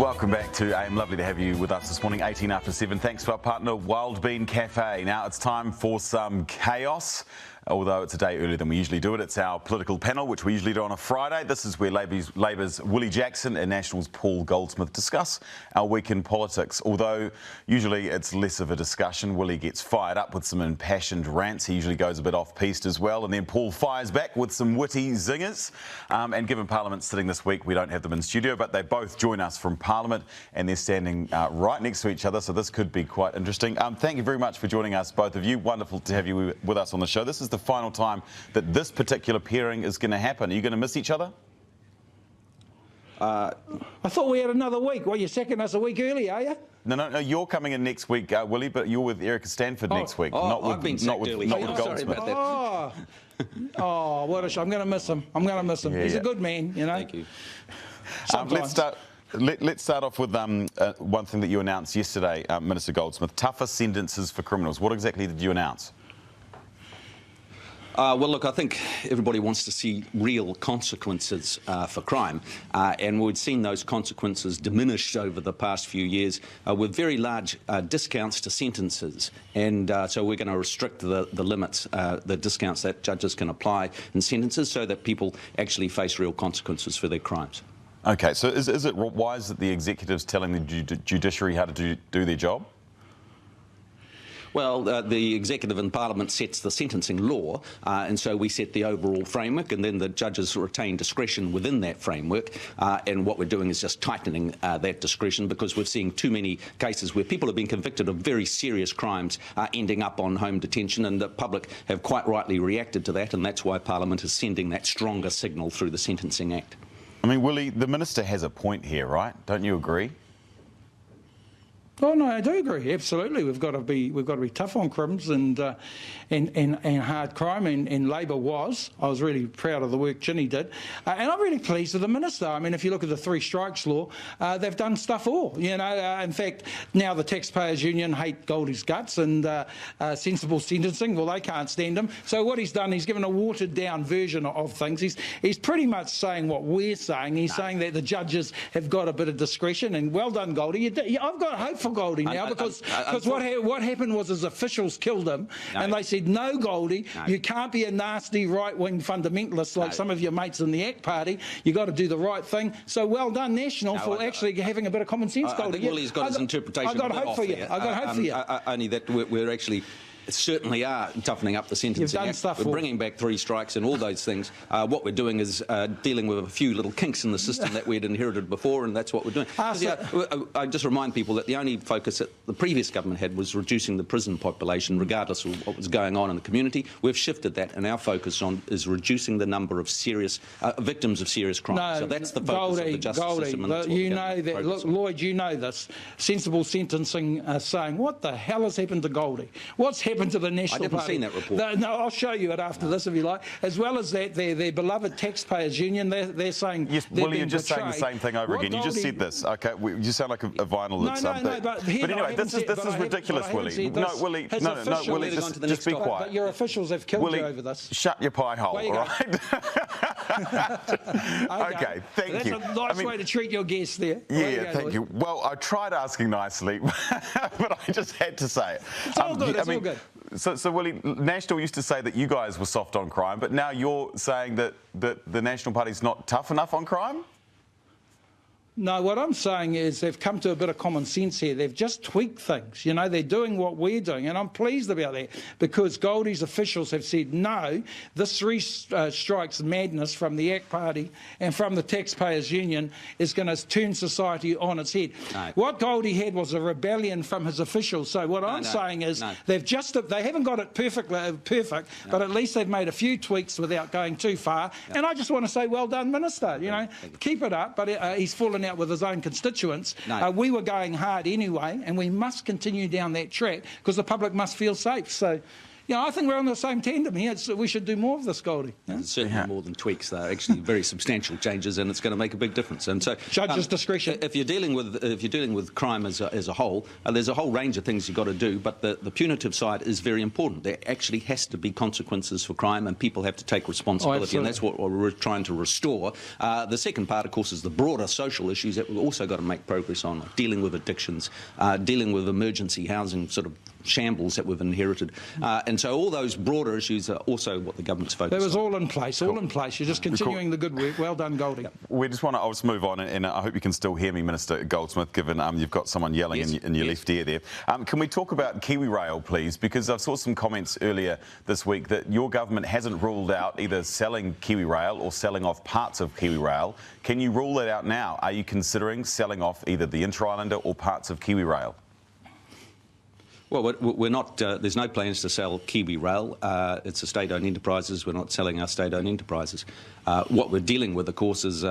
Welcome back to AM. Lovely to have you with us this morning, 18 after 7. Thanks to our partner, Wild Bean Cafe. Now it's time for some chaos. Although it's a day earlier than we usually do it. It's our political panel, which we usually do on a Friday. This is where Labour's Willie Jackson and National's Paul Goldsmith discuss our week in politics. Although usually it's less of a discussion. Willie gets fired up with some impassioned rants. He usually goes a bit off-piste as well. And then Paul fires back with some witty zingers. And given Parliament's sitting this week, we don't have them in studio, but they both join us from Parliament and they're standing right next to each other. So this could be quite interesting. Thank you very much for joining us, both of you. Wonderful to have you with us on the show. This is the final time that this particular pairing is going to happen. Are you going to miss each other? I thought we had another week. Well, you're sacking us a week early, are you? No, you're coming in next week, Willie, but you're with Erica Stanford next week. I've been sacked early. Not with Sorry about that. What a shame. I'm going to miss him. Yeah, He's a good man, you know. Thank you. Let's start off with one thing that you announced yesterday, Minister Goldsmith, tougher sentences for criminals. What exactly did you announce? Well, look, I think everybody wants to see real consequences for crime, and we've seen those consequences diminished over the past few years with very large discounts to sentences, and so we're going to restrict the limits, the discounts that judges can apply in sentences so that people actually face real consequences for their crimes. OK, so is it wise that the executive's telling the judiciary how to do their job? Well, the executive and Parliament sets the sentencing law, and so we set the overall framework, and then the judges retain discretion within that framework. And what we're doing is just tightening that discretion, because we're seeing too many cases where people have been convicted of very serious crimes ending up on home detention, and the public have quite rightly reacted to that, and that's why Parliament is sending that stronger signal through the Sentencing Act. I mean, Willie, the Minister has a point here, right? Don't you agree? Oh no, I do agree. Absolutely, we've got to be tough on crims and hard crime. And Labor was. I was really proud of the work Ginny did, and I'm really pleased with the minister. I mean, if you look at the 3 strikes law, they've done stuff all. You know, in fact, now the Taxpayers Union hate Goldie's guts and sensible sentencing. Well, they can't stand him. So what he's done, he's given a watered-down version of things. He's pretty much saying what we're saying. He's saying that the judges have got a bit of discretion. And well done, Goldie. I've got hope for Goldie now, because what happened was his officials killed him, and they said, no, Goldie, you can't be a nasty right-wing fundamentalist like some of your mates in the ACT Party. You've got to do the right thing. So well done, National, for actually having a bit of common sense, Goldie. I think Willie's got his interpretation. I've got hope for you. I've got hope for you. Only that we're actually certainly are toughening up the sentencing act. We're bringing back 3 strikes and all those things. What we're doing is dealing with a few little kinks in the system that we'd inherited before, and that's what we're doing. I just remind people that the only focus that the previous government had was reducing the prison population, regardless of what was going on in the community. We've shifted that, and our focus is reducing the number of serious victims of serious crime. No, so that's the focus of the justice system. You know that. Look, Lloyd, you know this. Sensible sentencing saying, what the hell has happened to Goldie? What's happened to the National Party? I haven't seen that report. No, I'll show you it after this if you like. As well as that, their beloved Taxpayers Union, they're saying... Yes, Willie, you're just saying the same thing over again. You just said this. OK, you sound like a vinyl that's... No, but anyway, this is ridiculous, Willie. No, Willie, Willie, just be quiet. But your officials have killed you over this. Shut your pie hole, all right? OK, thank you. That's a nice way to treat your guests there. Yeah, thank you. Well, I tried asking nicely, but I just had to say it. It's all good, it's all good. So, Willie, National used to say that you guys were soft on crime, but now you're saying that the National Party's not tough enough on crime? No, what I'm saying is they've come to a bit of common sense here. They've just tweaked things. You know, they're doing what we're doing, and I'm pleased about that, because Goldie's officials have said, no, this 3 strikes madness from the ACT Party and from the Taxpayers Union is going to turn society on its head. No. What Goldie had was a rebellion from his officials. So what I'm saying is they haven't got it perfect, but at least they've made a few tweaks without going too far. And I just want to say, well done, Minister. You know, keep it up, but he's fallen out with his own constituents. We were going hard anyway, and we must continue down that track because the public must feel safe. So, I think we're on the same tandem here. We should do more of this, Goldie. There's certainly more than tweaks. They're actually very substantial changes, and it's going to make a big difference. And so, judge's discretion. If you're dealing with crime as a whole, there's a whole range of things you've got to do. But the punitive side is very important. There actually has to be consequences for crime, and people have to take responsibility, and that's what we're trying to restore. The second part, of course, is the broader social issues that we've also got to make progress on, like dealing with addictions, dealing with emergency housing sort of shambles that we've inherited. And so all those broader issues are also what the government's focused on. That was all in place, all in place. You're just continuing the good work. Well done, Goldie. We just want to, I'll just move on, and I hope you can still hear me, Minister Goldsmith, given you've got someone yelling in your left ear there. Can we talk about KiwiRail, please? Because I saw some comments earlier this week that your government hasn't ruled out either selling KiwiRail or selling off parts of KiwiRail. Can you rule that out now? Are you considering selling off either the Inter-Islander or parts of KiwiRail? Well, we're not. There's no plans to sell KiwiRail. It's a state-owned enterprises. We're not selling our state-owned enterprises. What we're dealing with, of course, is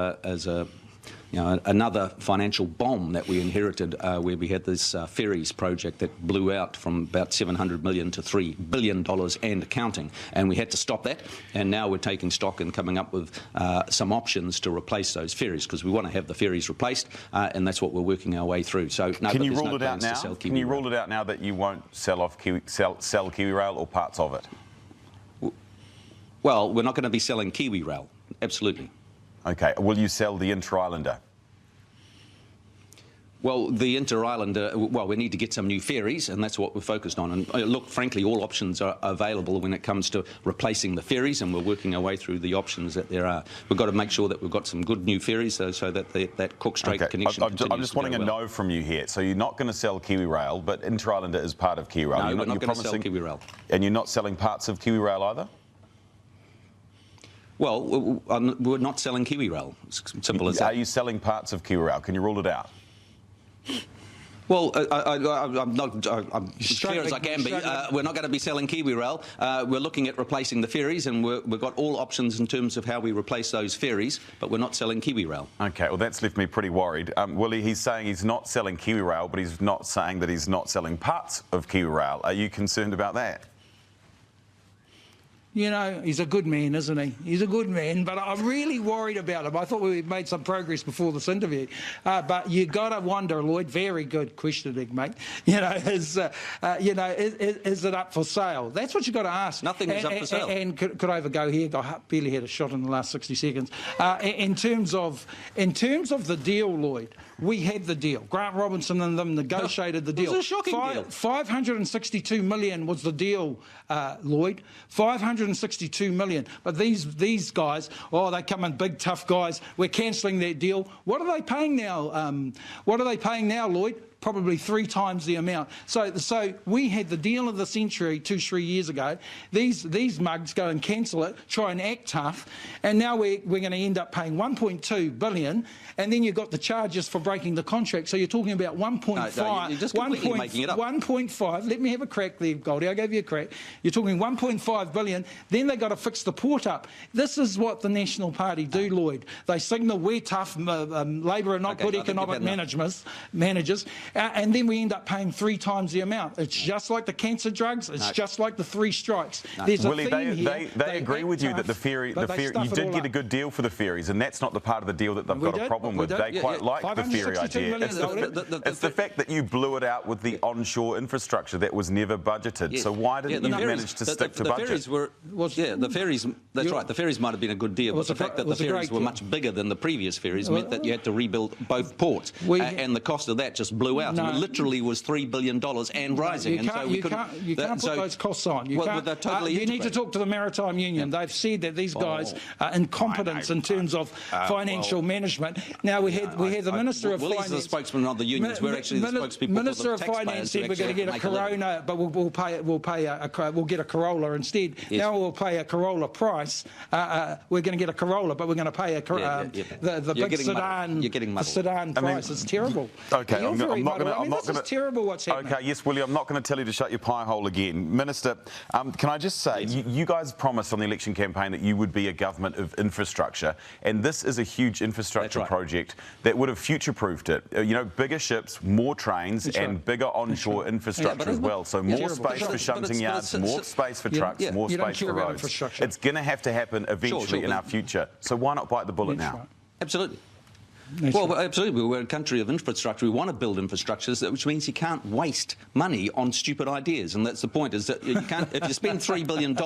another financial bomb that we inherited, where we had this ferries project that blew out from about $700 million to $3 billion and counting, and we had to stop that. And now we're taking stock and coming up with some options to replace those ferries, because we want to have the ferries replaced, and that's what we're working our way through. So, no, can you rule it out now? Can you rule it out now that you won't sell off sell KiwiRail or parts of it? Well, we're not going to be selling KiwiRail. Absolutely. Okay. Will you sell the Inter-Islander? Well, the Inter-Islander, we need to get some new ferries, and that's what we're focused on. And look, frankly, all options are available when it comes to replacing the ferries, and we're working our way through the options that there are. We've got to make sure that we've got some good new ferries so that that Cook Strait connection continues. I'm just wanting a no from you here. So you're not going to sell KiwiRail, but Inter-Islander is part of KiwiRail. No, we're not going to sell KiwiRail. And you're not selling parts of KiwiRail either? Well, we're not selling KiwiRail. It's simple as that. Are you selling parts of KiwiRail? Can you rule it out? Well, I'm not as clear as I can be. We're not going to be selling KiwiRail. We're looking at replacing the ferries, and we've got all options in terms of how we replace those ferries, but we're not selling KiwiRail. OK, well, that's left me pretty worried. Willie, he's saying he's not selling KiwiRail, but he's not saying that he's not selling parts of KiwiRail. Are you concerned about that? You know, he's a good man, isn't he? He's a good man, but I'm really worried about him. I thought we made some progress before this interview. But you got to wonder, Lloyd, very good questioning, mate. Is it up for sale? That's what you got to ask. Nothing is up for sale. And could I have a go here? I barely had a shot in the last 60 seconds. In terms of the deal, Lloyd, we had the deal. Grant Robinson and them negotiated the deal. It was a shocking deal. $562 million was the deal, Lloyd. $562 million. But these guys, they come in big, tough guys. We're cancelling that deal. What are they paying now? Lloyd? Probably 3 times the amount. So we had the deal of the century 2-3 years ago. These mugs go and cancel it, try and act tough, and now we're going to end up paying $1.2 billion, and then you've got the charges for breaking the contract. So you're talking about 1.5. No, you're just completely making it up. 1.5. Let me have a crack there, Goldie. I gave you a crack. You're talking 1.5 billion. Then they got to fix the port up. This is what the National Party do, Lloyd. They signal we're tough. Labor are not good economic managers. And then we end up paying 3 times the amount. It's just like the cancer drugs. It's just like the 3 strikes. There's Willie, a theme here. They agree with you that the ferry, you did get a good deal for the ferries, and that's not the part of the deal that they've got a problem with. They quite like the ferry idea. It's the fact that you blew it out with the onshore infrastructure that was never budgeted. So why didn't you manage to stick to budget? The ferries. That's right. The ferries might have been a good deal, but the fact that the ferries were much bigger than the previous ferries meant that you had to rebuild both ports, and the cost of that just blew out. It literally was $3 billion and rising. You can't put those costs on. You need to talk to the Maritime Union. They've said that these guys are incompetent in terms of financial management. Now we had the Minister of Finance. Willie's the spokesman of the unions. We're actually the spokespeople. Minister of Finance said we're going to get a Corona, but we'll get a Corolla instead. Now we'll pay a Corolla price. We're going to get a Corolla, but we're going to pay the big sedan. You're getting muddled. Sedan price. It's terrible. Okay, I'm not going to. This is terrible what's happening. Okay, yes, Willie, I'm not going to tell you to shut your pie hole again. Minister, can I just say, you guys promised on the election campaign that you would be a government of infrastructure, and this is a huge infrastructure project that would have future-proofed it. You know, bigger ships, more trains, and bigger onshore infrastructure as well. So more space for shunting yards, more space for trucks, more space for roads. It's going to have to happen eventually in our future. So why not bite the bullet now? Absolutely. Well, absolutely. We're a country of infrastructure. We want to build infrastructures, which means you can't waste money on stupid ideas. And that's the point, is that you can't, if you spend $3 billion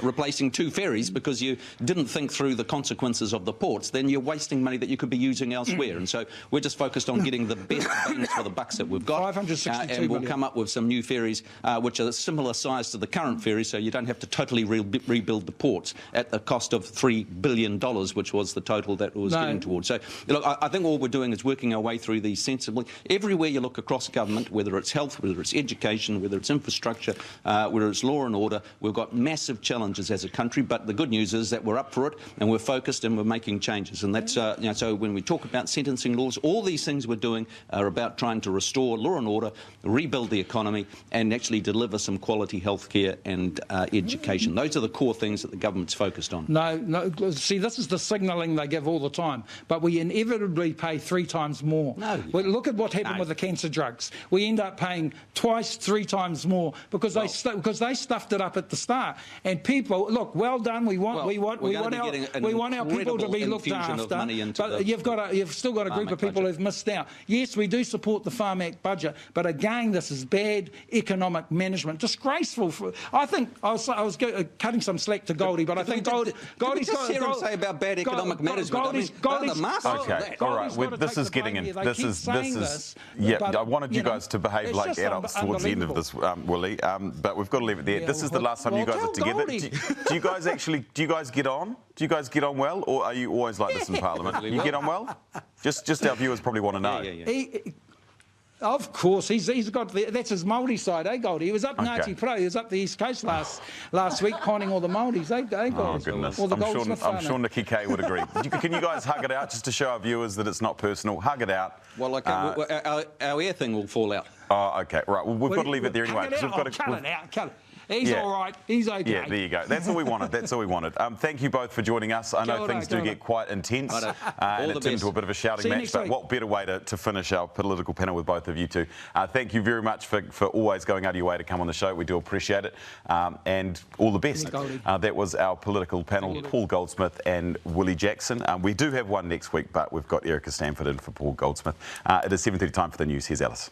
replacing 2 ferries because you didn't think through the consequences of the ports, then you're wasting money that you could be using elsewhere. And so we're just focused on getting the best bang for the bucks that we've got. And we'll come up with some new ferries which are similar size to the current ferries, so you don't have to totally rebuild the ports at the cost of $3 billion, which was the total that it was getting towards. So, look, I think all we're doing is working our way through these sensibly. Everywhere you look across government, whether it's health, whether it's education, whether it's infrastructure, whether it's law and order, we've got massive challenges as a country, but the good news is that we're up for it and we're focused and we're making changes. And that's, you know, so when we talk about sentencing laws, all these things we're doing are about trying to restore law and order, rebuild the economy, and actually deliver some quality health care and education. Those are the core things that the government's focused on. No, see, this is the signalling they give all the time, but we inevitably pay 3 times more. Well, look at what happened with the cancer drugs. We end up paying twice, 3 times more because they stuffed it up at the start. And people, look, well done. We want our people to be looked after. But you've still got a group of people who've missed out. Yes, we do support the Farm Act budget, but again, this is bad economic management, disgraceful. I think I was cutting some slack to Goldie, but I think Goldie's got to say about bad economic management. Okay, all right. This is getting in. This is. Yeah, I wanted you guys to behave like adults towards the end of this, Willie. But we've got to leave it there. This is the last time you guys are together. Do you guys actually? Do you guys get on? Do you guys get on well, or are you always like this in Parliament? You get on well? Just our viewers probably want to know. Of course, he's got that's his Māori side, Goldie? He was up Ngāti Pro. He was up the East Coast last week, conning all the Māoris, Goldie? Oh goodness! I'm sure Nikki Kay would agree. Can you guys hug it out just to show our viewers that it's not personal? Hug it out. Well, like our air thing will fall out. Oh, okay, right. Well, we've got to leave it there anyway. Cut it out. He's all right. He's okay. Yeah, there you go. That's all we wanted. Thank you both for joining us. I know things do get quite intense, and it turned into a bit of a shouting match. But what better way to finish our political panel with both of you two? Thank you very much for always going out of your way to come on the show. We do appreciate it, and all the best. That was our political panel: Paul Goldsmith and Willie Jackson. We do have one next week, but we've got Erica Stanford in for Paul Goldsmith. It is 7:30 time for the news. Here's Alice.